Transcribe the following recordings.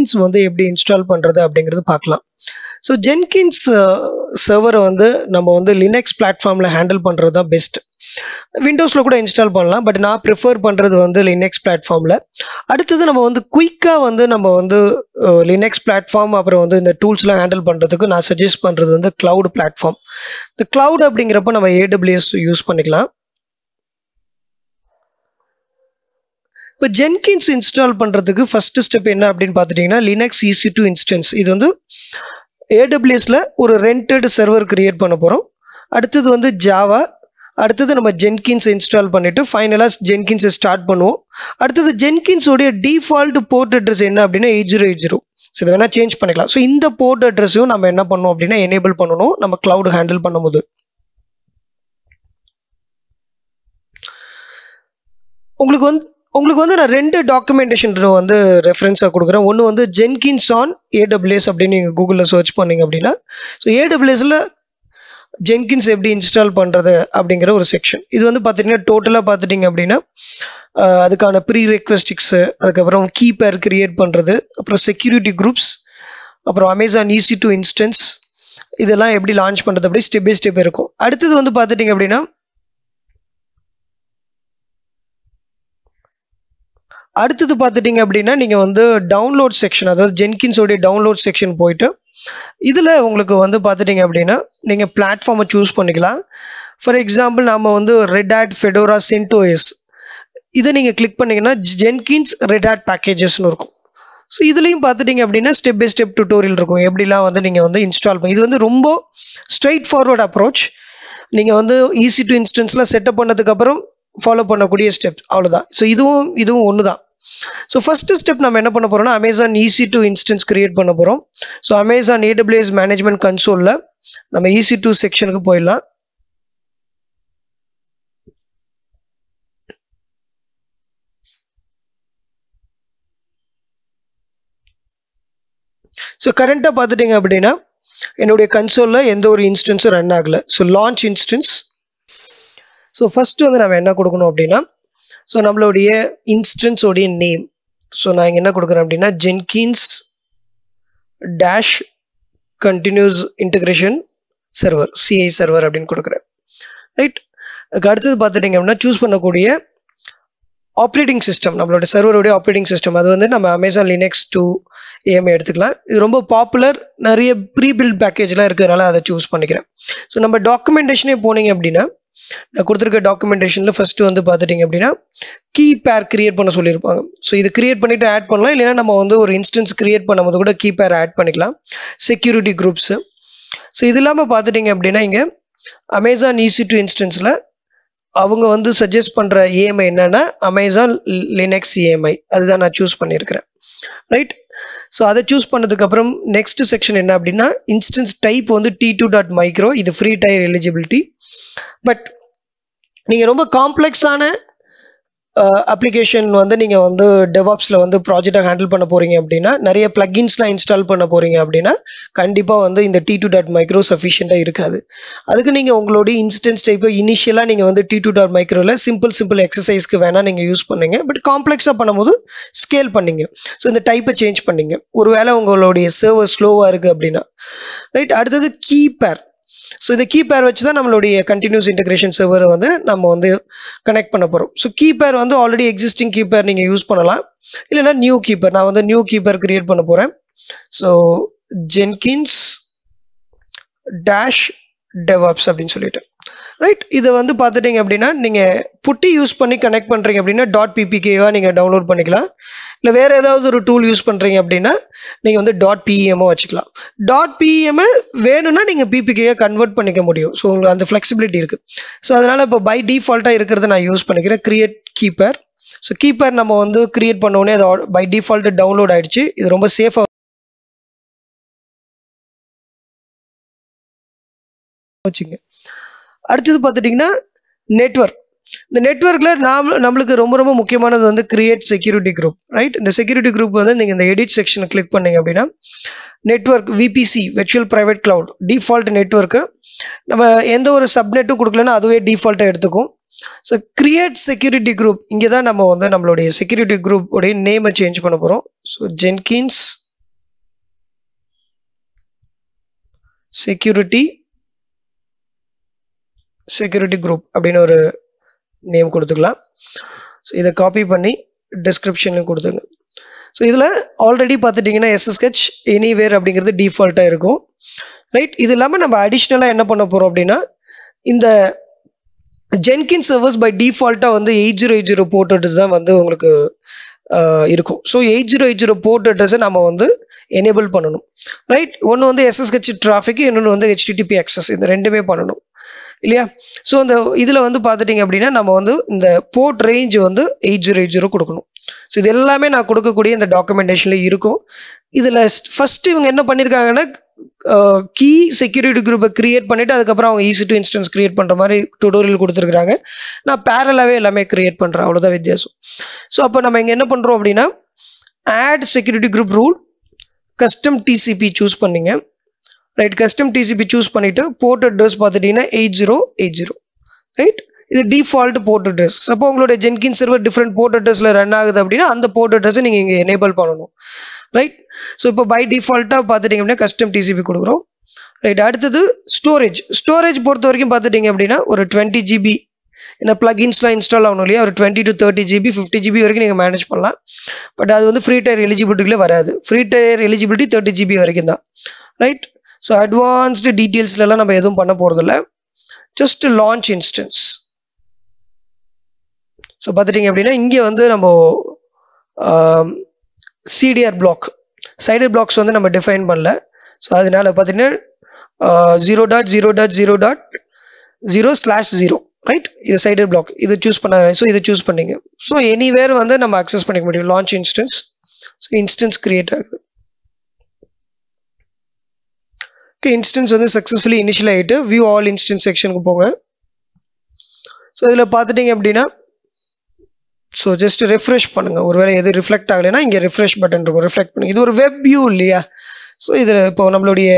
Jenkins வந்து எப்படி install பண்றது அப்படிங்கிறது பார்க்கலாம். ஸோ Jenkins சர்வரை வந்து நம்ம வந்து லினக்ஸ் பிளாட்ஃபார்மில் ஹேண்டில் பண்ணுறது தான் பெஸ்ட். விண்டோஸில் கூட இன்ஸ்டால் பண்ணலாம், பட் நான் ப்ரிஃபர் பண்ணுறது வந்து லினக்ஸ் பிளாட்ஃபார்மில். அடுத்தது நம்ம வந்து குயிக்காக வந்து நம்ம வந்து லினக்ஸ் பிளாட்ஃபார்ம் அப்புறம் வந்து இந்த டூல்ஸ்லாம் ஹேண்டில் பண்ணுறதுக்கு நான் சஜஸ்ட் பண்ணுறது வந்து க்ளவுட் பிளாட்ஃபார்ம். இந்த க்ளவுட் அப்படிங்கிறப்ப நம்ம AWS யூஸ் பண்ணிக்கலாம். இப்போ ஜென்கின்ஸ் இன்ஸ்டால் பண்ணுறதுக்கு ஃபஸ்ட்டு ஸ்டெப் என்ன அப்படின்னு பார்த்துட்டிங்கன்னா லினக்ஸ் EC2 இன்ஸ்டன்ஸ். இது வந்து AWSல ஒரு ரெண்டட் சர்வர் கிரியேட் பண்ண போகிறோம். அடுத்தது வந்து ஜாவா. அடுத்தது நம்ம ஜென்கின்ஸ் இன்ஸ்டால் பண்ணிவிட்டு ஃபைனலாக ஜென்கின்ஸை ஸ்டார்ட் பண்ணுவோம். அடுத்தது ஜென்கின்ஸோடைய டிஃபால்ட் போர்ட் அட்ரஸ் என்ன அப்படின்னா 8080. ஸோ இதை வேணால் சேஞ்ச் பண்ணிக்கலாம். ஸோ இந்த போர்ட் அட்ரஸையும் நம்ம என்ன பண்ணணும் அப்படின்னா எனேபிள் பண்ணணும் நம்ம க்ளவுட் ஹேண்டில் பண்ணும்போது. உங்களுக்கு வந்து நான் 2 டாக்குமெண்டேஷன் வந்து ரெஃபரன்ஸாக கொடுக்குறேன். ஒன்று வந்து ஜென்கின்ஸ் ஆன் AWS அப்படின்னு நீங்கள் கூகுளில் சர்ச் பண்ணிங்க அப்படின்னா, ஸோ AWSல ஜென்கின்ஸ் எப்படி இன்ஸ்டால் பண்ணுறது அப்படிங்கிற ஒரு செக்ஷன். இது வந்து பார்த்தீங்கன்னா டோட்டலாக பார்த்துட்டிங்க அப்படின்னா அதுக்கான ப்ரீ ரெக்வெஸ்டிக்ஸு, அதுக்கப்புறம் கீ பேர் கிரியேட் பண்ணுறது, அப்புறம் செக்யூரிட்டி குரூப்ஸ், அப்புறம் அமேசான் EC2 இன்ஸ்டன்ஸ், இதெல்லாம் எப்படி லான்ச் பண்ணுறது அப்படி ஸ்டெப் பை ஸ்டெப் இருக்கும். அடுத்தது வந்து பார்த்துட்டிங்க அப்படின்னா நீங்கள் வந்து டவுன்லோட் செக்ஷன், அதாவது ஜென்கின்ஸோடைய டவுன்லோட் செக்ஷன் போயிட்டு இதில் உங்களுக்கு வந்து பார்த்துட்டிங்க அப்படின்னா நீங்கள் பிளாட்ஃபார்மை சூஸ் பண்ணிக்கலாம். ஃபார் எக்ஸாம்பிள் நாம் வந்து ரெட் ஹேட், ஃபெடோரா, CentOS இதை நீங்கள் கிளிக் பண்ணிங்கன்னா ஜென்கின்ஸ் ரெட் ஹேட் பேக்கேஜஸ்னு இருக்கும். ஸோ இதுலேயும் பார்த்துட்டிங்க அப்படின்னா ஸ்டெப் பை ஸ்டெப் டுட்டோரியல் இருக்கும், எப்படிலாம் வந்து நீங்கள் வந்து இன்ஸ்டால் பண்ணி. இது வந்து ரொம்ப ஸ்ட்ரைட் ஃபார்வர்ட் அப்ரோச். நீங்கள் வந்து EC2 இன்ஸ்டன்ஸில் செட்டப் பண்ணதுக்கப்புறம் ஃபாலோ பண்ணக்கூடிய ஸ்டெப்ஸ் அவ்வளோதான். ஸோ இதுவும் ஒன்று தான். ஸோ ஃபஸ்ட்டு ஸ்டெப் நம்ம என்ன பண்ண போகிறோம்னா அமேசான் EC2 இன்ஸ்டன்ஸ் கிரியேட் பண்ண போகிறோம். ஸோ அமேசான் AWS மேனேஜ்மெண்ட் கன்சோலில் நம்ம EC2 செக்ஷனுக்கு போயிடலாம். ஸோ கரண்ட்டாக பார்த்துட்டிங்க அப்படின்னா என்னுடைய கன்சோலில் எந்த ஒரு இன்ஸ்டன்ஸும் ரன் ஆகலை. So launch instance. So first வந்து நம்ம என்ன கொடுக்கணும் அப்படின்னா ஸோ நம்மளுடைய இன்ஸ்டன்ஸோடைய நேம். ஸோ நான் இங்கே என்ன கொடுக்குறேன் அப்படின்னா Jenkins dash continuous integration server, CI server அப்படின்னு கொடுக்குறேன். ரைட். அதுக்கு அடுத்தது பார்த்துட்டிங்க அப்படின்னா சூஸ் பண்ணக்கூடிய ஆப்ரேட்டிங் சிஸ்டம், நம்மளோட சர்வருடைய ஆப்ரேட்டிங் சிஸ்டம், அது வந்து நம்ம அமேசான் லினக்ஸ் 2 AMI எடுத்துக்கலாம். இது ரொம்ப பாப்புலர், நிறைய ப்ரீ பில்ட் பேக்கேஜ்லாம் இருக்கிறதுனால அதை சூஸ் பண்ணிக்கிறேன். ஸோ நம்ம டாக்குமெண்டேஷனே போனீங்க அப்படின்னா நான் கொடுத்துருக்க டாக்குமெண்டேஷனில் ஃபஸ்ட்டு வந்து பார்த்துட்டிங்க அப்படின்னா கீ பேர் கிரியேட் பண்ண சொல்லியிருப்பாங்க. ஸோ இது கிரியேட் பண்ணிவிட்டு ஆட் பண்ணலாம், இல்லைன்னா நம்ம வந்து ஒரு இன்ஸ்டன்ஸ் கிரியேட் பண்ணும்போது கூட கீ பேர் ஆட் பண்ணிக்கலாம். Security groups. ஸோ இது இல்லாமல் பார்த்துட்டிங்க அப்படின்னா இங்கே அமேசான் EC2 இன்ஸ்டன்ஸில் அவங்க வந்து சஜஸ்ட் பண்ணுற AMI என்னென்னா அமேசான் லினக்ஸ் AMI, அதுதான் நான் சூஸ் பண்ணியிருக்கிறேன். ரைட். ஸோ அதை சூஸ் பண்ணதுக்கப்புறம் நெக்ஸ்ட் செக்ஷன் என்ன அப்படின்னா இன்ஸ்டன்ஸ் டைப் வந்து T2.micro, இது ஃப்ரீ டயர் எலிஜிபிலிட்டி. பட் நீங்கள் ரொம்ப காம்ப்ளெக்ஸான அப்ளிகேஷன் வந்து நீங்கள் வந்து டெவாப்ஸில் வந்து ப்ராஜெக்டை ஹேண்டில் பண்ண போகிறீங்க அப்படின்னா, நிறைய ப்ளக்கின்ஸ்லாம் இன்ஸ்டால் பண்ண போகிறீங்க அப்படின்னா கண்டிப்பாக வந்து இந்த T2.micro சஃபிஷியண்ட்டாக இருக்காது. அதுக்கு நீங்கள் உங்களுடைய இன்ஸ்டன்ஸ் டைப்பை இனிஷியலாக நீங்கள் வந்து T2.microவில் சிம்பிள் எக்ஸசைஸ்க்கு வேணால் நீங்கள் யூஸ் பண்ணுங்க. பட் காம்ப்ளெக்ஸாக பண்ணும்போது ஸ்கேல் பண்ணிங்க. ஸோ இந்த டைப்பை சேஞ்ச் பண்ணிங்க, ஒருவேளை உங்களுடைய சர்வர் ஸ்லோவாக இருக்குது அப்படின்னா. ரைட். அடுத்தது கீ பேர். ஸோ இந்த கீ பேர் வச்சு தான் நம்மளுடைய கண்டினியூஸ் இன்டகிரேஷன் சர்வரை வந்து நம்ம வந்து கனெக்ட் பண்ண போகிறோம். ஸோ கீ பேர் வந்து ஆல்ரெடி எக்ஸிஸ்டிங் கீ பேர் நீங்கள் யூஸ் பண்ணலாம், இல்லைன்னா நியூ கீ பேர். நான் வந்து நியூ கீ பேர் கிரியேட் பண்ண போகிறேன். ஸோ ஜென்கின்ஸ் டேஷ் டெவாப்ஸ் அப்படின்னு சொல்லிட்டு. ரைட். இதை வந்து பார்த்துட்டிங்க அப்படின்னா நீங்கள் புட்டி யூஸ் பண்ணி கனெக்ட் பண்ணுறீங்க அப்படின்னா .ppkவாக நீங்கள் டவுன்லோட் பண்ணிக்கலாம். இல்லை வேறு ஏதாவது ஒரு டூல் யூஸ் பண்ணுறீங்க அப்படின்னா நீங்கள் வந்து .pem வச்சுக்கலாம். .pem வேணும்னா நீங்கள் PPK கன்வெர்ட் பண்ணிக்க முடியும். ஸோ உங்களுக்கு அந்த ஃப்ளெக்சிபிலிட்டி இருக்குது. ஸோ அதனால் இப்போ பை டிஃபால்ட்டாக இருக்கிறத நான் யூஸ் பண்ணிக்கிறேன். Create keeper. ஸோ கீப்பர் நம்ம வந்து கிரியேட் பண்ண உடனே அது பை டிஃபால்ட்டு டவுன்லோட் ஆகிடுச்சு. இது ரொம்ப சேஃபாக வச்சுங்க. அடுத்தது பார்த்துட்டிங்கன்னா நெட்வொர்க். இந்த நெட்வொர்க்கில் நம்மளுக்கு ரொம்ப முக்கியமானது வந்து கிரியேட் செக்யூரிட்டி குரூப். ரைட். இந்த செக்யூரிட்டி குரூப் வந்து நீங்கள் இந்த எடிட் செக்ஷனை கிளிக் பண்ணிங்க அப்படின்னா network VPC virtual private cloud default network நம்ம எந்த ஒரு சப்நெட்டும் கொடுக்கலன்னா அதுவே டிஃபால்ட்டாக எடுத்துக்கும். ஸோ கிரியேட் செக்யூரிட்டி குரூப், இங்கே தான் நம்ம வந்து நம்மளுடைய செக்யூரிட்டி குரூப் உடைய நேமை சேஞ்ச் பண்ண போகிறோம். ஸோ ஜென்கின்ஸ் security group அப்படின்னு ஒரு நேம் கொடுத்துக்கலாம். ஸோ இதை காப்பி பண்ணி டிஸ்கிரிப்ஷனில் கொடுத்துங்க. ஸோ இதில் ஆல்ரெடி பார்த்துட்டிங்கன்னா SSH எனிவேர் அப்படிங்கிறது டிஃபால்ட்டாக இருக்கும். ரைட், இது இல்லாமல் நம்ம அடிஷ்னலாக என்ன பண்ண போகிறோம் அப்படின்னா, இந்த ஜென்கின்ஸ் சர்வர்ஸ் பை டிஃபால்ட்டாக வந்து 8080 போர்ட் அட்ரஸ் தான் வந்து உங்களுக்கு இருக்கும். ஸோ 8080 போர்ட் அட்ரஸை நம்ம வந்து எனேபிள் பண்ணணும். ரைட், ஒன்று வந்து SSH டிராஃபிக், இன்னொன்று வந்து HTTP access, இந்த ரெண்டுமே பண்ணணும் இல்லையா? ஸோ இந்த இதில் வந்து பார்த்துட்டிங்க அப்படின்னா நம்ம வந்து இந்த போர்ட் ரேஞ்ச் வந்து 8080 கொடுக்கணும். ஸோ இது எல்லாமே நான் கொடுக்கக்கூடிய இந்த டாக்குமெண்டேஷனில் இருக்கும். இதில் ஃபஸ்ட்டு இவங்க என்ன பண்ணியிருக்காங்கன்னா, கீ செக்யூரிட்டி குரூப்பை கிரியேட் பண்ணிவிட்டு அதுக்கப்புறம் அவங்க EC2 இன்ஸ்டன்ஸ் கிரியேட் பண்ணுற மாதிரி டுடோரியல் கொடுத்துருக்குறாங்க. நான் பேரலாகவே எல்லாமே கிரியேட் பண்ணுறேன், அவ்வளோதான் வித்தியாசம். ஸோ அப்போ நம்ம இங்கே என்ன பண்ணுறோம் அப்படின்னா, add security group rule, custom TCP choose பண்ணிங்க. ரைட், கஸ்டம் TCP சூஸ் பண்ணிவிட்டு போர்ட் அட்ரஸ் பார்த்துட்டிங்கன்னா 8080. ரைட், இது டிஃபால்ட் போர்ட் அட்ரஸ். அப்போ உங்களோட ஜென்கின்ஸ் சர்வர் டிஃப்ரெண்ட் போர்ட் அட்ரஸில் ரன் ஆகுது அப்படின்னா அந்த போர்ட் அட்ரஸை நீங்கள் இங்கே எனேபிள் பண்ணணும். ரைட், ஸோ இப்போ பை டிஃபால்ட்டாக பார்த்துட்டிங்க அப்படின்னா கஸ்டம் TCP கொடுக்குறோம். ரைட், அடுத்தது ஸ்டோரேஜ் பொறுத்த வரைக்கும் பார்த்துட்டிங்க அப்படின்னா ஒரு 20 GB, ஏன்னா ப்ளகின்ஸ்லாம் இன்ஸ்டால் ஆகணும் இல்லையா, ஒரு 20 to 30 GB 50 GB வரைக்கும் நீங்கள் மேனேஜ் பண்ணலாம். பட் அது வந்து ஃப்ரீ டயர் எலிஜிபிலிட்டியில் வராது. ஃப்ரீ டயர் எலிஜிபிலிட்டி 30 GB வரைக்கும் தான். ரைட், ஸோ அட்வான்ஸ்டு டீட்டெயில்ஸ்லாம் நம்ம எதுவும் பண்ண போகிறதில்ல, ஜஸ்ட் லான்ச் இன்ஸ்டன்ஸ். ஸோ பார்த்துட்டிங்க அப்படின்னா இங்கே வந்து நம்ம CDR பிளாக், சைடர் பிளாக்ஸ் வந்து நம்ம டிஃபைன் பண்ணல. ஸோ அதனால பார்த்தீங்கன்னா 0.0.0.0/0. ரைட், இது சைடர் பிளாக், இது சூஸ் பண்ண. ஸோ இதை சூஸ் பண்ணிங்க. ஸோ எனிவேர் வந்து நம்ம அக்சஸ் பண்ணிக்க முடியும். Launch instance, so instance create ஆகுது. ஓகே, இன்ஸ்டன்ஸ் வந்து சக்ஸஸ்ஃபுல்லி இனிஷியல் ஆகிட்டு வியூ ஆல் இன்ஸ்டன்ஸ் செக்ஷனுக்கு போங்க. ஸோ இதில் பார்த்துட்டிங்க அப்படின்னா, ஸோ ஜஸ்ட் ரெஃப்ரெஷ் பண்ணுங்கள். ஒருவேளை எது ரிஃப்ளெக்ட் ஆகலைன்னா இங்கே ரெஃப்ரெஷ் பட்டன் இருக்கும், ரிஃப்ளெக்ட் பண்ணுங்கள். இது ஒரு வெப் வியூ இல்லையா? ஸோ இதில் இப்போ நம்மளுடைய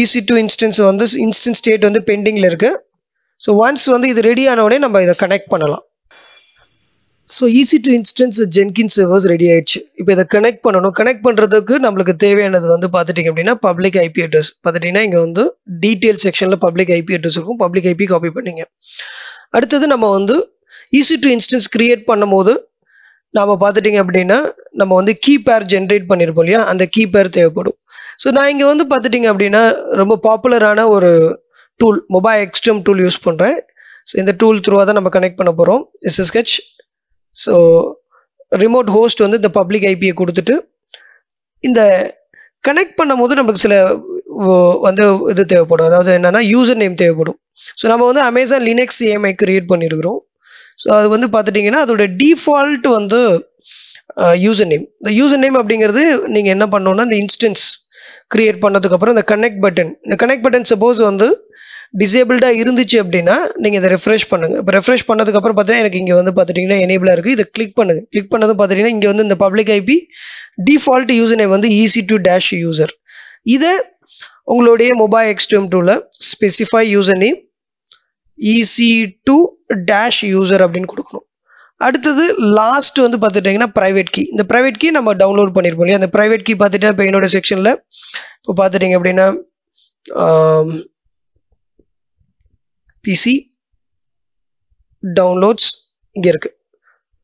EC2 இன்ஸ்டன்ஸ் வந்து இன்ஸ்டன்ஸ் ஸ்டேட் வந்து பெண்டிங்கில் இருக்குது. ஸோ ஒன்ஸ் வந்து இது ரெடி ஆன உடனே நம்ம இதை கனெக்ட் பண்ணலாம். So EC2 instance Jenkins servers ready ஆயிடுச்சு. இப்போ இதை கனெக்ட் பண்ணணும். கனெக்ட் பண்ணுறதுக்கு நம்மளுக்கு தேவையானது வந்து பார்த்துட்டிங்க அப்படின்னா பப்ளிக் IP அட்ரஸ். பார்த்துட்டிங்கன்னா இங்கே வந்து டீட்டெயில் செக்ஷனில் பப்ளிக் IP அட்ரஸ் இருக்கும். பப்ளிக் IP காப்பி பண்ணிங்க. அடுத்தது நம்ம வந்து EC2 இன்ஸ்டன்ஸ் கிரியேட் பண்ணும்போது நாம் பார்த்துட்டிங்க அப்படின்னா நம்ம வந்து கீ பேர் ஜென்ரேட் பண்ணியிருப்போம் இல்லையா, அந்த கீ பேர் தேவைப்படும். ஸோ நான் இங்கே வந்து பார்த்துட்டிங்க அப்படின்னா ரொம்ப பாப்புலரான ஒரு tool, mobile extreme tool use பண்ணுறேன். ஸோ இந்த டூல் த்ரூவாக தான் நம்ம கனெக்ட் பண்ண போகிறோம், SSH. ஸோ ரிமோட் ஹோஸ்ட் வந்து இந்த பப்ளிக் ஐபியை கொடுத்துட்டு இந்த கனெக்ட் பண்ணும் போது நமக்கு சில வந்து இது தேவைப்படும். அதாவது என்னென்னா யூசர் நேம் தேவைப்படும். ஸோ நம்ம வந்து அமேசான் லினக்ஸ் AMI கிரியேட் பண்ணியிருக்கிறோம். ஸோ அது வந்து பார்த்துட்டிங்கன்னா அதோட டிஃபால்ட் வந்து யூசர் நேம். இந்த யூசர் நேம் அப்படிங்கிறது நீங்கள் என்ன பண்ணணும்னா, இந்த இன்ஸ்டன்ஸ் கிரியேட் பண்ணதுக்கப்புறம் இந்த கனெக்ட் பட்டன் சப்போஸ் வந்து டிசேபிள்டாக இருந்துச்சு அப்படின்னா நீங்கள் இதை ரெஃப்ரெஷ் பண்ணுங்கள். இப்போ ரெஃப்ரெஷ் பண்ணதுக்கப்புறம் பார்த்தீங்கன்னா எனக்கு இங்கே வந்து பார்த்துட்டிங்கன்னா எனேபிளாக இருக்குது. இதை கிளிக் பண்ணுங்கள். கிளிக் பண்ணதும் பார்த்துட்டிங்கன்னா இங்கே வந்து இந்த public IP default user name வந்து EC2-user. இதை உங்களுடைய மொபைல் எக்ஸ்ட்ரீம் டூலில் ஸ்பெசிஃபை யூசர் நேம் EC2-user அப்படின்னு கொடுக்கணும். அடுத்தது லாஸ்ட் வந்து பார்த்துட்டிங்கன்னா ப்ரைவேட் கீ. இந்த ப்ரைவேட் கீ நம்ம டவுன்லோட் பண்ணியிருப்போம் இல்லையா, அந்த ப்ரைவேட் கீ பார்த்துட்டு இப்போ என்னோட செக்ஷனில் இப்போ பார்த்துட்டிங்க அப்படின்னா PC டவுன்லோட்ஸ் இங்கே இருக்குது.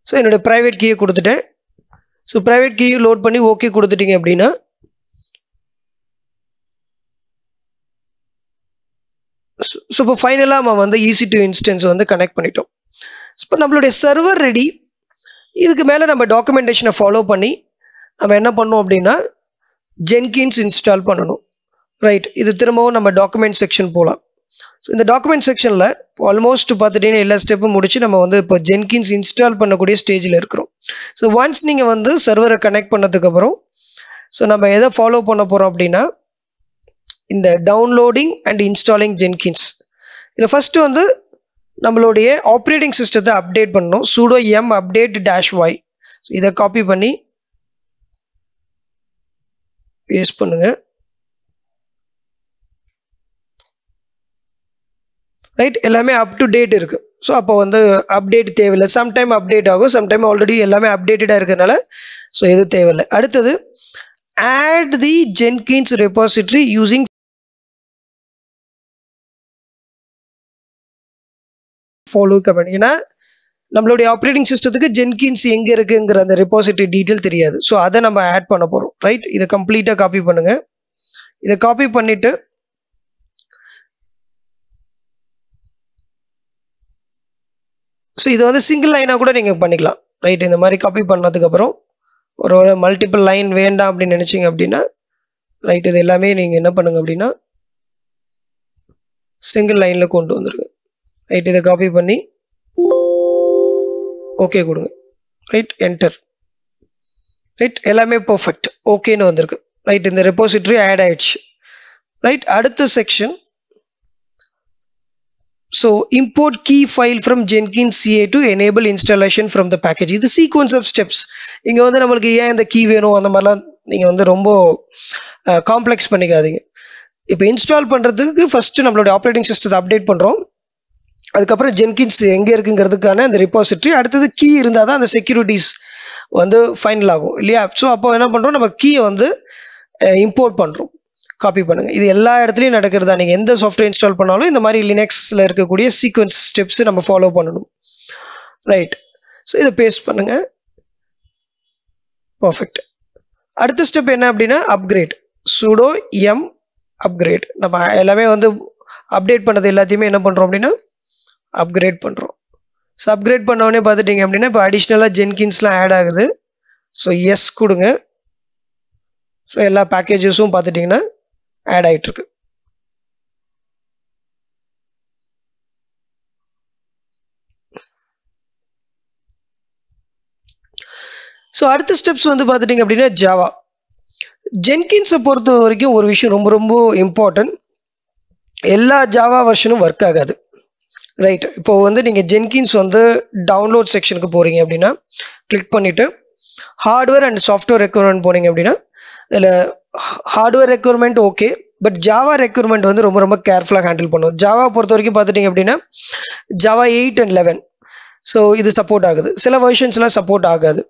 ஸோ என்னோட ப்ரைவேட் கீயை கொடுத்துட்டேன். ஸோ ப்ரைவேட் கீயை லோட் பண்ணி ஓகே கொடுத்துட்டிங்க அப்படின்னா ஸோ இப்போ ஃபைனலாக நம்ம வந்து EC2 இன்ஸ்டன்ஸ் வந்து கனெக்ட் பண்ணிட்டோம். இப்போ நம்மளுடைய சர்வர் ரெடி. இதுக்கு மேலே நம்ம டாக்குமெண்டேஷனை ஃபாலோ பண்ணி நம்ம என்ன பண்ணோம் அப்படின்னா ஜென்கின்ஸ் இன்ஸ்டால் பண்ணணும். ரைட், இது திரும்பவும் நம்ம டாக்குமெண்ட் செக்ஷன் போகலாம். ஸோ இந்த டாக்குமெண்ட் செக்ஷனில் ஆல்மோஸ்ட் பார்த்துட்டிங்கன்னா எல்லா ஸ்டெப்பும் முடிச்சு நம்ம வந்து இப்போ ஜென்கின்ஸ் இன்ஸ்டால் பண்ணக்கூடிய ஸ்டேஜில் இருக்கிறோம். ஸோ ஒன்ஸ் நீங்கள் வந்து சர்வரை கனெக்ட் பண்ணதுக்கப்புறம் ஸோ நம்ம எதை ஃபாலோ பண்ண போகிறோம் அப்படின்னா இந்த டவுன்லோடிங் அண்ட் இன்ஸ்டாலிங் ஜென்கின்ஸ். இதில் ஃபஸ்ட்டு வந்து நம்மளுடைய ஆப்ரேட்டிங் சிஸ்டத்தை அப்டேட் பண்ணணும். sudo m update-y. ஸோ இதை காப்பி பண்ணி பேஸ்ட் பண்ணுங்க. ரைட், எல்லாமே அப் டு டேட் இருக்கு. ஸோ அப்போ வந்து அப்டேட் தேவையில்லை. சம்டைம் அப்டேட் ஆகும், சம்டைம் ஆல்ரெடி எல்லாமே அப்டேட்டடாக இருக்கிறதுனால ஸோ எது தேவையில்லை. அடுத்தது add the Jenkins repository using follow command. ஏன்னா நம்மளுடைய ஆப்ரேட்டிங் சிஸ்டத்துக்கு ஜென்கின்ஸ் எங்க இருக்குங்கிற அந்த ரெபாசிட்டரி டீடைல் தெரியாது. ஸோ அதை நம்ம ஆட் பண்ண போறோம். ரைட், இதை கம்ப்ளீட்டா காப்பி பண்ணுங்க. இதை காப்பி பண்ணிட்டு ஸோ இது வந்து சிங்கிள் லைனா கூட நீங்க பண்ணிக்கலாம். ரைட், இந்த மாதிரி காப்பி பண்ணதுக்கு அப்புறம் ஒரு மல்டிபிள் லைன் வேண்டாம் அப்படின்னு நினைச்சீங்க அப்படின்னா ரைட், இது எல்லாமே நீங்க என்ன பண்ணுங்க அப்படின்னா சிங்கிள் லைன்ல கொண்டு வந்துருங்க. ரைட், இதை காப்பி பண்ணி ஓகே கொடுங்க. Right, enter. ரைட், எல்லாமே பர்ஃபெக்ட் ஓகேன்னு வந்திருக்கு. ரைட், இந்த ரெபாசிட்டரி ஆட் ஆயிடுச்சு. ரைட், அடுத்த section. So import key file from Jenkins CA to enable installation from the package. இது sequence of steps. இங்க வந்து நம்மளுக்கு ஏன் இந்த கீ வேணும் அந்த மாதிரிலாம் நீங்க வந்து ரொம்ப காம்ப்ளெக்ஸ் பண்ணிக்காதீங்க. இப்போ இன்ஸ்டால் பண்றதுக்கு ஃபர்ஸ்ட் நம்மளோட ஆப்ரேட்டிங் சிஸ்டத்தை அப்டேட் பண்றோம். அதுக்கப்புறம் ஜென்கின்ஸ் எங்க இருக்குங்கிறதுக்கான அந்த ரெபாசிட்டரி, அடுத்தது கீ இருந்தால் தான் அந்த செக்யூரிட்டிஸ் வந்து ஃபைனல் ஆகும் இல்லையா. ஸோ அப்போ என்ன பண்றோம், நம்ம கீயை வந்து இம்போர்ட் பண்றோம். காப்பி பண்ணுங்க. இது எல்லா இடத்துலையும் நடக்கிறதா. நீங்கள் எந்த சாஃப்ட்வேர் இன்ஸ்டால் பண்ணாலும் இந்த மாதிரி லினக்ஸில் இருக்கக்கூடிய சீக்வன்ஸ் ஸ்டெப்ஸ் நம்ம ஃபாலோ பண்ணணும். ரைட், ஸோ இதை பேஸ்ட் பண்ணுங்க. பர்ஃபெக்ட். அடுத்த ஸ்டெப் என்ன அப்படின்னா அப்கிரேட். sudo m upgrade. நம்ம எல்லாமே வந்து அப்டேட் பண்ணது எல்லாத்தையுமே என்ன பண்ணுறோம் அப்படின்னா அப்கிரேட் பண்ணுறோம். ஸோ அப்கிரேட் பண்ணோடனே பார்த்துட்டிங்க அப்படின்னா இப்போ அடிஷ்னலாக ஜென்கின்ஸ்லாம் ஆட் ஆகுது. ஸோ எஸ் கொடுங்க. ஸோ எல்லா பேக்கேஜஸும் பார்த்துட்டிங்கன்னா ஆட் ஆகிட்டு இருக்கு. ஸோ அடுத்த ஸ்டெப்ஸ் வந்து பார்த்துட்டிங்க அப்படின்னா ஜாவா. ஜென்கின்ஸை பொறுத்த வரைக்கும் ஒரு விஷயம் ரொம்ப ரொம்ப இம்பார்ட்டன்ட். எல்லா ஜாவா வெர்ஷனும் ஒர்க் ஆகாது. ரைட், இப்போ வந்து நீங்கள் ஜென்கின்ஸ் வந்து டவுன்லோட் செக்ஷனுக்கு போகிறீங்க அப்படின்னா கிளிக் பண்ணிவிட்டு ஹார்ட்வேர் அண்ட் சாஃப்ட்வேர் ரெக்யர்மெண்ட் போனீங்க அப்படின்னா இதில் hardware requirement okay, but Java requirement வந்து ரொம்ப ரொம்ப கேர்ஃபுல்லாக ஹேண்டில் பண்ணும். ஜாவா பொறுத்த வரைக்கும் பார்த்துட்டிங்க அப்படின்னா ஜாவா 8 and 11 ஸோ இது சப்போர்ட் ஆகுது. சில வெர்ஷன்ஸ்லாம் சப்போர்ட் ஆகாது.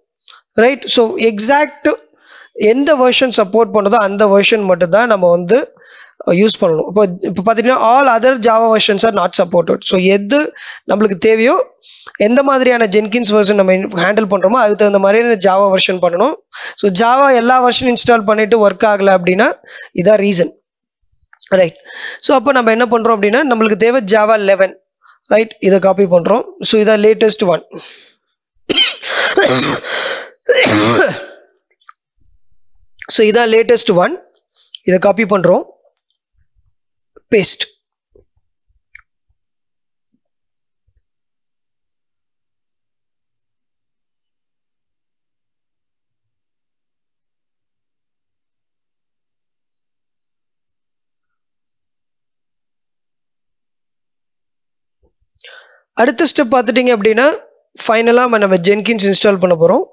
ரைட், ஸோ எக்ஸாக்ட் எந்த வெர்ஷன் சப்போர்ட் பண்ணுதோ அந்த வெர்ஷன் மட்டும் தான் நம்ம வந்து யூஸ் பண்ணணும். இப்போ பார்த்தீங்கன்னா all other Java versions are not supported. So எது நம்மளுக்கு தேவையோ எந்த மாதிரியான ஜென்கின்ஸ் வெர்ஷன் நம்ம ஹேண்டில் பண்ணுறோமோ அதுக்கு தகுந்த மாதிரியான ஜாவா வெர்ஷன் பண்ணணும். ஸோ ஜாவா எல்லா வெர்ஷன் இன்ஸ்டால் பண்ணிட்டு ஒர்க் ஆகலை அப்படின்னா இதான் ரீசன். ரைட், ஸோ அப்போ நம்ம என்ன பண்ணுறோம் அப்படின்னா நம்மளுக்கு தேவை ஜாவா 11. ரைட், இதை காப்பி பண்ணுறோம். ஸோ இதான் லேட்டஸ்ட் ஒன். ஸோ இதான் லேட்டஸ்ட் ஒன். இதை காப்பி பண்ணுறோம், பேஸ்ட். அடுத்த ஸ்டெப் பார்த்துட்டிங்க அப்படின்னா ஃபைனலாக நம்ம ஜென்கின்ஸ் இன்ஸ்டால் பண்ண போகிறோம்.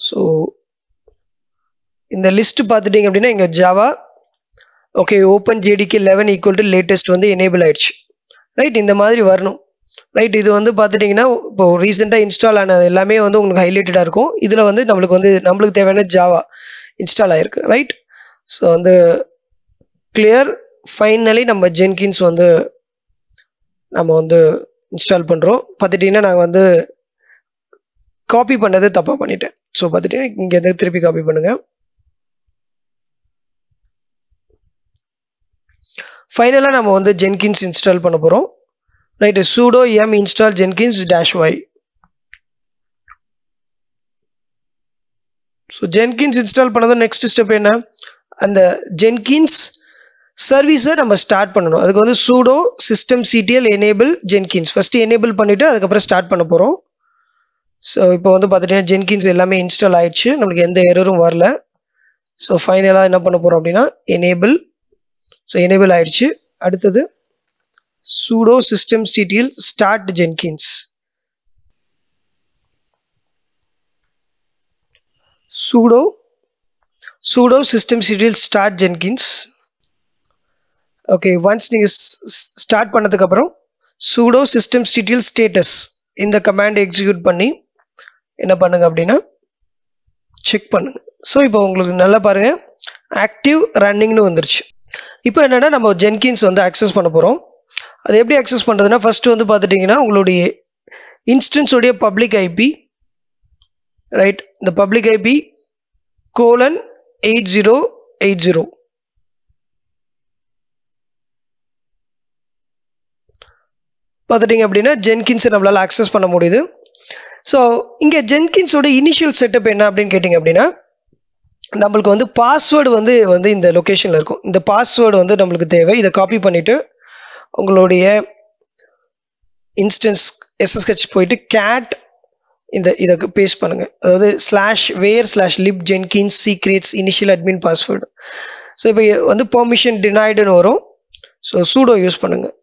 ஸோ இந்த லிஸ்ட் பார்த்துட்டிங்க அப்படின்னா இங்கே Java okay open JDK 11 equal to latest வந்து எனேபிள் ஆயிடுச்சு. ரைட், இந்த மாதிரி வரணும். ரைட், இது வந்து பார்த்துட்டிங்கன்னா இப்போ ரீசெண்டாக இன்ஸ்டால் ஆனது எல்லாமே வந்து உங்களுக்கு ஹைலைட்டடாக இருக்கும். இதில் வந்து நம்மளுக்கு தேவையான ஜாவா இன்ஸ்டால் ஆகிருக்கு. ரைட், ஸோ வந்து கிளியர். ஃபைனலி நம்ம ஜென்கின்ஸ் வந்து நம்ம வந்து இன்ஸ்டால் பண்ணுறோம். பார்த்துட்டிங்கன்னா நாங்கள் வந்து காப்பி பண்ணது தப்பாக பண்ணிட்டேன். ஸோ பார்த்துட்டிங்கன்னா இங்கே திருப்பி காப்பி பண்ணுங்கள். ஃபைனலாக நம்ம வந்து ஜென்கின்ஸ் இன்ஸ்டால் பண்ண போகிறோம். Right, sudo m install jenkins -y. So Jenkins install பண்ணதும் நெக்ஸ்ட் ஸ்டெப் என்ன, அந்த ஜென்கின்ஸ் சர்வீஸை நம்ம ஸ்டார்ட் பண்ணணும். அதுக்கு வந்து sudo systemctl enable jenkins first enable பண்ணிவிட்டு அதுக்கப்புறம் ஸ்டார்ட் பண்ண போகிறோம். ஸோ இப்போ வந்து பார்த்துட்டிங்கன்னா ஜென்கின்ஸ் எல்லாமே இன்ஸ்டால் ஆயிடுச்சு, நம்மளுக்கு எந்த எரரும் வரல. ஸோ ஃபைனலாக என்ன பண்ண போகிறோம் அப்படின்னா எனேபிள். ஸோ எனேபிள் ஆயிடுச்சு. அடுத்தது sudo systemctl start jenkins. sudo systemctl start jenkins. Okay, once நீங்கள் ஸ்டார்ட் பண்ணதுக்கு அப்புறம் sudo systemctl status இந்த கமாண்ட் எக்ஸிக்யூட் பண்ணி என்ன பண்ணுங்க அப்படின்னா செக் பண்ணுங்க. ஸோ இப்போ உங்களுக்கு நல்லா பாருங்க ஆக்டிவ் ரன்னிங்னு வந்துருச்சு. இப்போ என்னன்னா நம்ம ஜென்கின்ஸ் வந்து அக்சஸ் பண்ண போகிறோம். அது எப்படி அக்சஸ் பண்ணுறதுன்னா ஃபஸ்ட்டு வந்து பார்த்துட்டிங்கன்னா உங்களுடைய இன்ஸ்டன்ஸோடைய பப்ளிக் ஐபி, ரைட், இந்த பப்ளிக் ஐபி :8080 பார்த்துட்டிங்க அப்படின்னா ஜென்கின்ஸை நம்மளால் அக்சஸ் பண்ண முடியுது. ஸோ இங்கே ஜென்கின்ஸோட இனிஷியல் செட்டப் என்ன அப்படின்னு கேட்டிங்க அப்படின்னா, நம்மளுக்கு வந்து பாஸ்வேர்டு வந்து இந்த லொக்கேஷனில் இருக்கும். இந்த பாஸ்வேர்டு வந்து நம்மளுக்கு தேவை. இதை காப்பி பண்ணிவிட்டு உங்களுடைய இன்ஸ்டன்ஸ் SSH போயிட்டு கேட் இதை பேஸ்ட் பண்ணுங்கள். அதாவது /var/lib/jenkins secrets initial admin password. So இப்போ வந்து பெர்மிஷன் டினைடுன்னு வரும். ஸோ சூடோ யூஸ் பண்ணுங்கள்.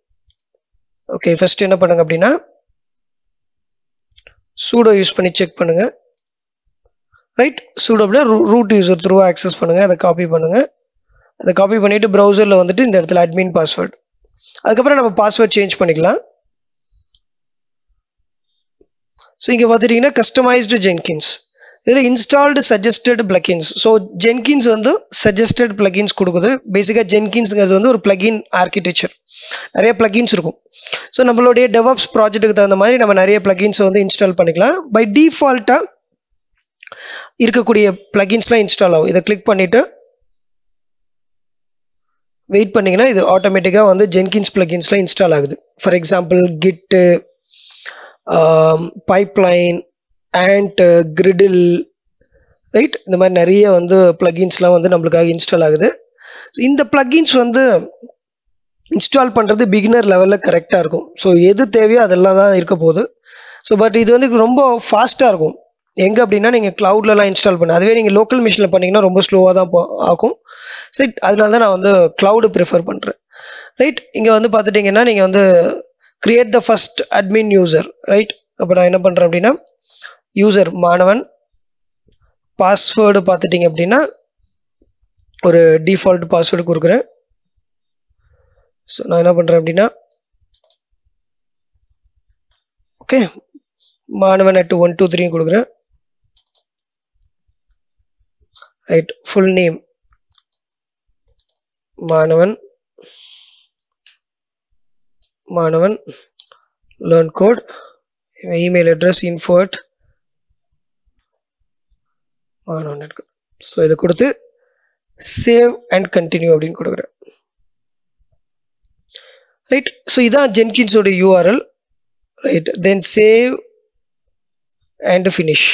ஓகே, ஃபர்ஸ்ட் என்ன பண்ணுங்க அப்படின்னா சூடோ யூஸ் பண்ணி செக் பண்ணுங்கள். ரைட், சூடோ அப்படின்னா ரூட் யூசர் த்ரூ ஆக்சஸ் பண்ணுங்கள். அதை காப்பி பண்ணுங்கள். அதை காப்பி பண்ணிவிட்டு ப்ரௌசரில் வந்துட்டு இந்த இடத்துல அட்மின் பாஸ்வேர்டு, அதுக்கப்புறம் நம்ம பாஸ்வேர்ட் சேஞ்ச் பண்ணிக்கலாம். ஸோ இங்கே பார்த்துட்டிங்கன்னா கஸ்டமைஸ்டு ஜென்கின்ஸ், இதில் installed suggested plugins. So Jenkins வந்து சஜஸ்டட் பிளகின்ஸ் கொடுக்குது. பேசிக்காக ஜென்கின்ஸுங்கிறது வந்து ஒரு பிளகின் ஆர்கிடெக்சர், நிறைய பிளகின்ஸ் இருக்கும். ஸோ நம்மளுடைய டெவாப்ஸ் ப்ராஜெக்ட்டுக்கு தகுந்த மாதிரி நம்ம நிறைய பிளகின்ஸை வந்து இன்ஸ்டால் பண்ணிக்கலாம். பை டிஃபால்ட்டாக இருக்கக்கூடிய பிளகின்ஸ்லாம் இன்ஸ்டால் ஆகும். இதை கிளிக் பண்ணிவிட்டு வெயிட் பண்ணிங்கன்னா இது ஆட்டோமேட்டிக்காக வந்து ஜென்கின்ஸ் பிளகின்ஸ்லாம் இன்ஸ்டால் ஆகுது. For example git, pipeline, ant, gradle, right, இந்த மாதிரி நிறைய வந்து பிளகின்ஸ்லாம் வந்து நம்மளுக்காக இன்ஸ்டால் ஆகுது. ஸோ இந்த பிளகின்ஸ் வந்து இன்ஸ்டால் பண்ணுறது பிகினர் லெவலில் கரெக்டாக இருக்கும். ஸோ எது தேவையோ அதெல்லாம் தான் இருக்க போகுது. ஸோ பட் இது வந்து ரொம்ப ஃபாஸ்ட்டாக இருக்கும். எங்கே அப்படின்னா நீங்கள் க்ளவுட்லலாம் இன்ஸ்டால் பண்ண, அதுவே நீங்கள் லோக்கல் மிஷினில் பண்ணிங்கன்னா ரொம்ப ஸ்லோவாக தான் ஆகும். ரைட், அதனால தான் நான் வந்து க்ளவுடு ப்ரிஃபர் பண்ணுறேன். ரைட், இங்கே வந்து பார்த்துட்டிங்கன்னா நீங்கள் வந்து create the first admin user. Right, அப்போ நான் என்ன பண்ணுறேன் அப்படின்னா யூசர் மாணவன், பாஸ்வேர்டு பார்த்துட்டிங்க அப்படின்னா ஒரு டிஃபால்ட் பாஸ்வேர்டு கொடுக்குறேன். ஸோ நான் என்ன பண்ணுறேன் அப்படின்னா ஓகே மாணவன் @123 கொடுக்குறேன். Right, full name Maanavan, learn code, email address info@மாணவன். ஸோ இதை கொடுத்து சேவ் அண்ட் கண்டினியூ அப்படின்னு கொடுக்குறேன். ரைட், ஸோ இதான் ஜென்கின்ஸோட URL. Right, then save and finish.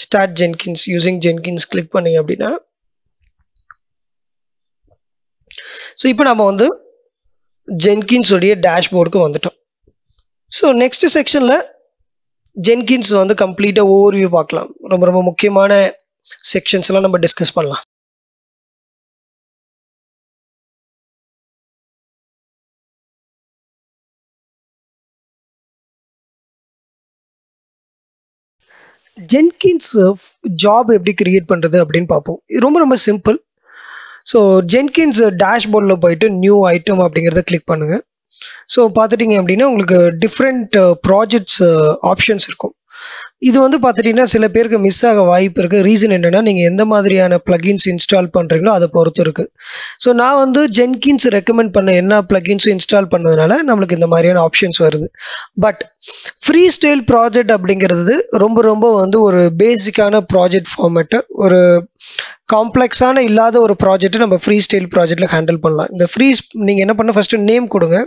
Start Jenkins using Jenkins click பண்ணீங்க அப்படின்னா ஸோ இப்போ நம்ம வந்து ஜென்கின்ஸோடைய டேஷ்போர்டுக்கு வந்துட்டோம். ஸோ நெக்ஸ்ட் செக்ஷனில் ஜென்கின்ஸ் வந்து கம்ப்ளீட்டாக ஓவர்வியூ பார்க்கலாம். ரொம்ப ரொம்ப முக்கியமான செக்ஷன்ஸ் எல்லாம் நம்ம டிஸ்கஸ் பண்ணலாம். ஜென்கின்ஸ் ஜாப் எப்படி கிரியேட் பண்ணுறது அப்படின்னு பார்ப்போம். இது ரொம்ப ரொம்ப சிம்பிள். ஸோ ஜென்கின்ஸ் டேஷ்போர்டில் போயிட்டு நியூ ஐட்டம் அப்படிங்கிறத கிளிக் பண்ணுங்கள். ஸோ பார்த்துட்டிங்க அப்படின்னா உங்களுக்கு டிஃப்ரெண்ட் ப்ராஜெக்ட்ஸ் ஆப்ஷன்ஸ் இருக்கும். இது வந்து பார்த்துட்டிங்கன்னா சில பேருக்கு மிஸ் ஆக வாய்ப்பு இருக்குது. ரீசன் என்னென்னா நீங்கள் எந்த மாதிரியான ப்ளகின்ஸ் இன்ஸ்டால் பண்ணுறீங்களோ அதை பொறுத்து இருக்குது. ஸோ நான் வந்து ஜென்கின்ஸ் ரெக்கமெண்ட் பண்ண எல்லா ப்ளகின்ஸும் இன்ஸ்டால் பண்ணதுனால நம்மளுக்கு இந்த மாதிரியான ஆப்ஷன்ஸ் வருது. பட் ஃப்ரீ ஸ்டைல் ப்ராஜெக்ட் அப்படிங்கிறது ரொம்ப ரொம்ப வந்து ஒரு பேசிக்கான ப்ராஜெக்ட் ஃபார்மேட்டு, ஒரு காம்ப்ளெக்ஸான இல்லாத ஒரு ப்ராஜெக்ட்டை நம்ம ஃப்ரீ ஸ்டைல் ப்ராஜெக்டில் ஹேண்டில் பண்ணலாம். இந்த நீங்கள் என்ன பண்ண ஃபஸ்ட்டு நேம் கொடுங்க.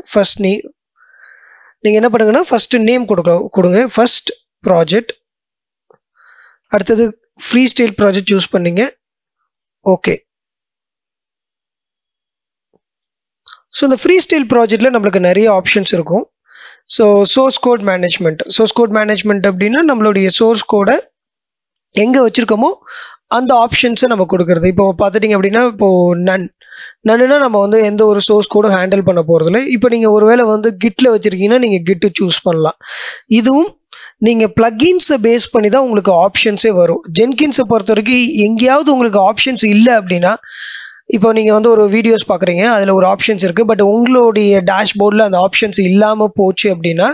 நீங்கள் என்ன பண்ணுங்கன்னா ஃபஸ்ட்டு நேம் கொடுங்க. ஃபர்ஸ்ட் ப்ராஜெக்ட், அடுத்தது ஃப்ரீ ஸ்டைல் ப்ராஜெக்ட் சூஸ் பண்ணீங்க. ஓகே, ஸோ இந்த ஃப்ரீ ஸ்டைல் ப்ராஜெக்டில் நம்மளுக்கு நிறைய ஆப்ஷன்ஸ் இருக்கும். ஸோ சோர்ஸ் கோட் மேனேஜ்மெண்ட் அப்படின்னா நம்மளுடைய சோர்ஸ் கோடை எங்கே வச்சுருக்கோமோ அந்த ஆப்ஷன்ஸை நம்ம கொடுக்குறது. இப்போ பார்த்துட்டிங்க அப்படின்னா இப்போது நன்னுனா நம்ம வந்து எந்த ஒரு சோர்ஸ் கோடும் ஹேண்டில் பண்ண போகிறதில்ல. இப்போ நீங்கள் ஒருவேளை வந்து கிட்டில் வச்சுருக்கீங்கன்னா நீங்கள் கிட்டு சூஸ் பண்ணலாம். இதுவும் நீங்கள் ப்ளகின்ஸை பேஸ் பண்ணி தான் உங்களுக்கு ஆப்ஷன்ஸே வரும். ஜென்கின்ஸை பொறுத்த வரைக்கும் எங்கேயாவது உங்களுக்கு ஆப்ஷன்ஸ் இல்லை அப்படின்னா, இப்போ நீங்கள் வந்து ஒரு வீடியோஸ் பார்க்குறீங்க, அதில் ஒரு ஆப்ஷன்ஸ் இருக்குது, பட் உங்களுடைய டேஷ்போர்டில் அந்த ஆப்ஷன்ஸ் இல்லாமல் போச்சு அப்படின்னா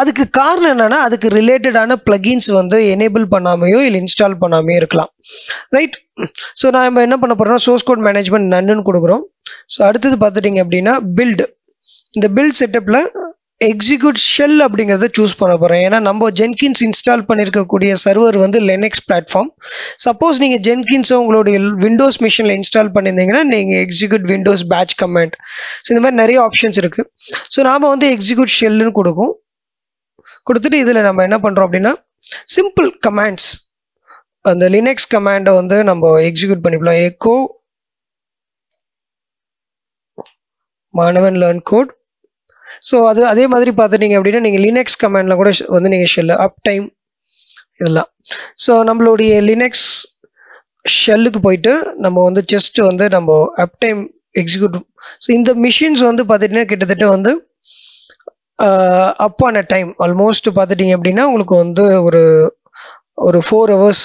அதுக்கு காரணம் என்னன்னா அதுக்கு ரிலேட்டடான பிளகின்ஸ் வந்து எனேபிள் பண்ணாமையோ இல்லை இன்ஸ்டால் பண்ணாமையோ இருக்கலாம். ரைட், ஸோ நம்ம என்ன பண்ண போகிறோம்னா சோர்ஸ் கோட் மேனேஜ்மெண்ட் நன்னு கொடுக்குறோம். ஸோ அடுத்தது பார்த்துட்டிங்க அப்படின்னா பில்டு. இந்த பில்ட் செட்டப்பில் எக்ஸிக்யூட் ஷெல் அப்படிங்கிறத சூஸ் பண்ண போகிறேன். ஏன்னா நம்ம ஜென்கின்ஸ் இன்ஸ்டால் பண்ணியிருக்கக்கூடிய சர்வர் வந்து லினக்ஸ் பிளாட்ஃபார்ம். சப்போஸ் நீங்கள் ஜென்கின்ஸை உங்களுடைய விண்டோஸ் மிஷினில் இன்ஸ்டால் பண்ணியிருந்தீங்கன்னா நீங்கள் execute Windows batch command. So இந்த மாதிரி நிறைய ஆப்ஷன்ஸ் இருக்குது. ஸோ நாம் வந்து எக்ஸிக்யூட் ஷெல்லுன்னு கொடுத்துட்டு இதில் நம்ம என்ன பண்ணுறோம் அப்படின்னா சிம்பிள் கமாண்ட்ஸ், அந்த லினக்ஸ் கமாண்டை வந்து நம்ம எக்ஸிக்யூட் பண்ணிக்கலாம். எக்கோ மாணவன் லேர்ன் கோட். ஸோ அதே மாதிரி பார்த்துட்டிங்க அப்படின்னா நீங்கள் லினக்ஸ் கமாண்டில் கூட வந்து நீங்கள் ஷெல்லு அப் டைம் இதெல்லாம். ஸோ நம்மளுடைய லினக்ஸ் ஷெல்லுக்கு போயிட்டு நம்ம வந்து ஜஸ்ட் வந்து நம்ம அப் டைம் எக்ஸிக்யூட். ஸோ இந்த மிஷின்ஸ் வந்து பார்த்துட்டிங்கன்னா கிட்டத்தட்ட வந்து அப் ஆன டைம் ஆல்மோஸ்ட் பார்த்துட்டிங்க அப்படின்னா உங்களுக்கு வந்து ஒரு 4 hours,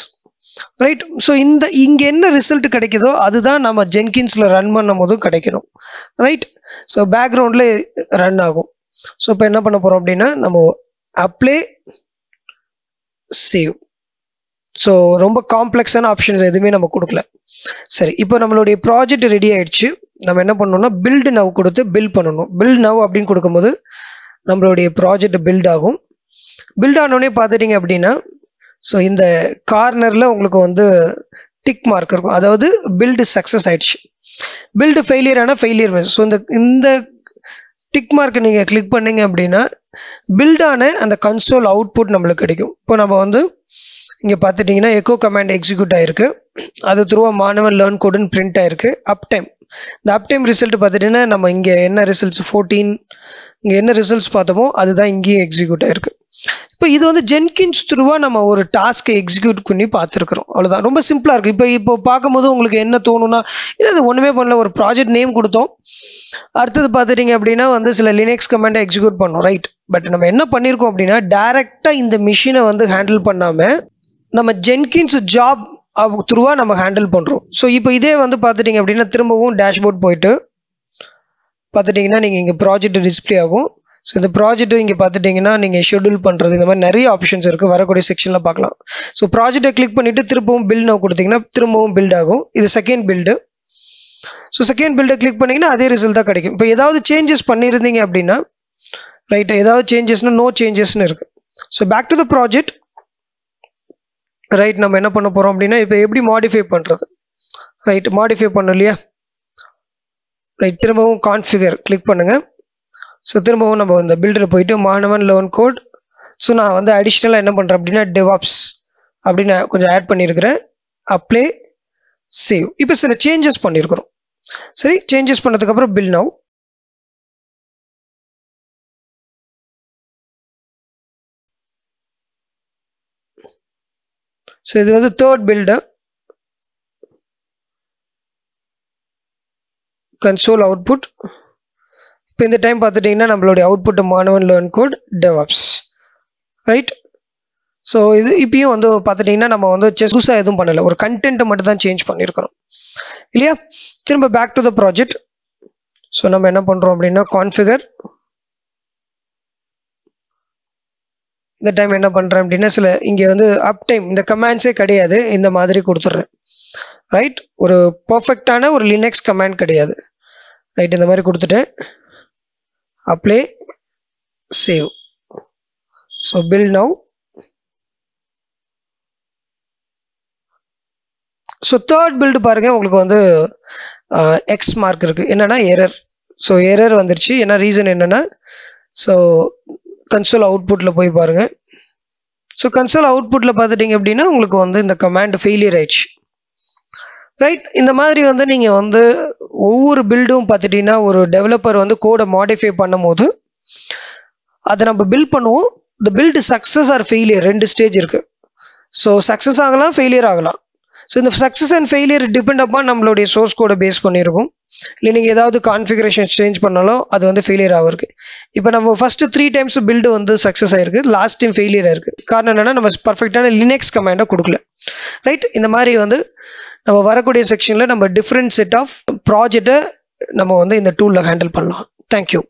ரைட். ஸோ இங்கே என்ன ரிசல்ட் கிடைக்குதோ அதுதான் நம்ம ஜென்கின்ஸில் ரன் பண்ணும் போதும் கிடைக்கணும், ரைட். ஸோ பேக்ரவுண்டில் ரன் ஆகும். ஸோ இப்போ என்ன பண்ண போகிறோம் அப்படின்னா நம்ம அப்ளை சேவ். ஸோ ரொம்ப காம்ப்ளெக்ஸான ஆப்ஷன்ஸ் எதுவுமே நம்ம கொடுக்கல. சரி, இப்போ நம்மளுடைய ப்ராஜெக்ட் ரெடி ஆயிடுச்சு. நம்ம என்ன பண்ணணும்னா பில்டு நவ் கொடுத்து பில்ட் பண்ணணும். பில்ட் நவ் அப்படின்னு கொடுக்கும்போது நம்மளுடைய ப்ராஜெக்ட் பில்ட் ஆகும். பில்ட் ஆனோடனே பார்த்துட்டிங்க அப்படின்னா ஸோ இந்த கார்னரில் உங்களுக்கு வந்து டிக் மார்க் இருக்கும், அதாவது பில்டு சக்ஸஸ் ஆயிடுச்சு. பில்டு ஃபெயிலியர் ஆனால் ஃபெயிலியர். ஸோ இந்த டிக் மார்க் நீங்கள் கிளிக் பண்ணீங்க அப்படின்னா பில்டான அந்த கன்சோல் அவுட்புட் நம்மளுக்கு கிடைக்கும். இப்போ நம்ம வந்து இங்கே பார்த்துட்டிங்கன்னா எக்கோ கமாண்ட் எக்ஸிக்யூட் ஆகிருக்கு, அது த்ரூவா மாணவன் லேர்ன் கோடுன்னு பிரிண்ட் ஆகிருக்கு. அப் டைம், இந்த அப் டைம் ரிசல்ட் பார்த்துட்டிங்கன்னா நம்ம இங்கே என்ன ரிசல்ட்ஸ் 14 இங்கே என்ன ரிசல்ட்ஸ் பார்த்தோமோ அதுதான் இங்கேயும் எக்ஸிக்யூட் ஆகிருக்கு. இப்போ இது வந்து ஜென்கின்ஸ் த்ரூவாக நம்ம ஒரு டாஸ்க்கை எக்ஸிக்யூட் பண்ணி பார்த்துருக்குறோம், அவ்வளோதான். ரொம்ப சிம்பிளாக இருக்குது. இப்போ பார்க்கும்போது உங்களுக்கு என்ன தோணுன்னா இல்லை அது ஒன்றுமே பண்ணல, ஒரு ப்ராஜெக்ட் நேம் கொடுத்தோம், அடுத்தது பார்த்துட்டிங்க அப்படின்னா வந்து சில லினக்ஸ் கமாண்டை எக்ஸிக்யூட் பண்ணோம், ரைட். பட் நம்ம என்ன பண்ணியிருக்கோம் அப்படின்னா டைரெக்டாக இந்த மிஷினை வந்து ஹேண்டில் பண்ணாமல் நம்ம ஜென்கின்ஸ் ஜாப் த்ரூவாக நம்ம ஹேண்டில் பண்ணுறோம். ஸோ இப்போ இதே வந்து பார்த்துட்டிங்க அப்படின்னா திரும்பவும் டேஷ்போர்ட் போயிட்டு பார்த்துட்டிங்கன்னா நீங்கள் இங்கே ப்ராஜெக்ட் டிஸ்பிளே ஆகும். ஸோ இந்த ப்ராஜெக்ட் இங்கே பார்த்துட்டிங்கன்னா நீங்கள் ஷெட்யூல் பண்ணுறது இந்த மாதிரி நிறைய ஆப்ஷன்ஸ் இருக்குது, வரக்கூடிய செக்ஷனில் பார்க்கலாம். ஸோ ப்ராஜெக்டை கிளிக் பண்ணிவிட்டு திரும்பவும் பில்ட் நவ் கொடுத்தீங்கன்னா திரும்பவும் பில்ட் ஆகும். இது செகண்ட் பில்டு. ஸோ செகண்ட் பில்டை கிளிக் பண்ணிங்கன்னா அதே ரிசல்ட் தான் கிடைக்கும். இப்போ ஏதாவது சேஞ்சஸ் பண்ணியிருந்தீங்க அப்படின்னா ரைட், ஏதாவது சேஞ்சஸ்னால் நோ சேஞ்சஸ்ன்னு இருக்குது. So back to the project, right. நம்ம என்ன பண்ண போகிறோம் அப்படின்னா இப்போ எப்படி மாடிஃபை பண்ணுறது, ரைட். மாடிஃபை பண்ணோம் இல்லையா, ரைட். திரும்பவும் கான்ஃபிகர் கிளிக் பண்ணுங்கள். ஸோ திரும்பவும் நம்ம இந்த பில்டரில் போயிட்டு மாணவன் லேர்ன் கோட். ஸோ நான் வந்து அடிஷ்னலாக என்ன பண்ணுறேன் அப்படின்னா டெவாப்ஸ் அப்படின்னு கொஞ்சம் ஆட் பண்ணியிருக்கிறேன். Apply save. இப்போ சில சேஞ்சஸ் பண்ணியிருக்கிறோம். சரி, சேஞ்சஸ் பண்ணதுக்கப்புறம் பில் நவ். ஸோ இது வந்து தேர்ட் பில்டு, கன்சோல் அவுட்புட். இப்போ இந்த டைம் பார்த்துட்டிங்கன்னா நம்மளுடைய அவுட்புட் மாணவன் learn code DevOps, right. So இது இப்பயும் வந்து பார்த்துட்டிங்கன்னா நம்ம வந்து புதுசாக எதுவும் பண்ணலை, ஒரு கண்டென்ட்டை மட்டும் தான் சேஞ்ச் பண்ணியிருக்கிறோம் இல்லையா. திரும்ப back to the project. So நம்ம என்ன பண்ணுறோம் அப்படின்னா கான்ஃபிகர். இந்த டைம் என்ன பண்ணுறேன் அப்படின்னா சில இங்கே வந்து அப் டைம் இந்த கமாண்ட்ஸே கிடையாது, இந்த மாதிரி கொடுத்துட்றேன், ரைட். ஒரு பர்ஃபெக்டான ஒரு லினக்ஸ் கமாண்ட் கிடையாது, ரைட். இந்த மாதிரி கொடுத்துட்டேன். Apply save. So build now. So third build பாருங்கள், உங்களுக்கு வந்து எக்ஸ் மார்க் இருக்குது, என்னென்னா எரர். ஸோ எரர் வந்துருச்சு. ஏன்னா ரீசன் என்னென்னா ஸோ கன்சோல் அவுட்புட்டில் போய் பாருங்கள். ஸோ கன்சோல் அவுட்புட்டில் பார்த்துட்டிங்க அப்படின்னா உங்களுக்கு வந்து இந்த கமாண்ட் ஃபெயிலியர் ஆயிடுச்சு, ரைட். இந்த மாதிரி வந்து நீங்கள் வந்து ஒவ்வொரு பில்டும் பார்த்துட்டிங்கன்னா ஒரு டெவலப்பர் வந்து கோடை மாடிஃபை பண்ணும் போது அதை நம்ம பில்ட் பண்ணுவோம். இந்த build success or failure 2 stage இருக்குது. ஸோ சக்ஸஸ் ஆகலாம், ஃபெயிலியர் ஆகலாம். ஸோ இந்த success and failure depend upon நம்மளுடைய சோர்ஸ் கோடை பேஸ் பண்ணியிருக்கும். இல்லை நீங்கள் ஏதாவது கான்ஃபிகரேஷன் சேஞ்ச் பண்ணாலும் அது வந்து ஃபெயிலியர் ஆகிருக்கு. இப்போ நம்ம ஃபஸ்ட்டு 3 times பில்டு வந்து சக்ஸஸ் ஆகிருக்கு, லாஸ்ட் டைம் ஃபெயிலியர் ஆகிருக்கு. காரணம் என்னென்னா நம்ம பர்ஃபெக்டான லினக்ஸ் கமாண்டை கொடுக்கல, ரைட். இந்த மாதிரி வந்து நம்ம வரக்கூடிய செக்ஷனில் நம்ம டிஃப்ரெண்ட் செட் ஆஃப் ப்ராஜெக்டை நம்ம வந்து இந்த டூலில் ஹேண்டில் பண்ணலாம். தேங்க்யூ.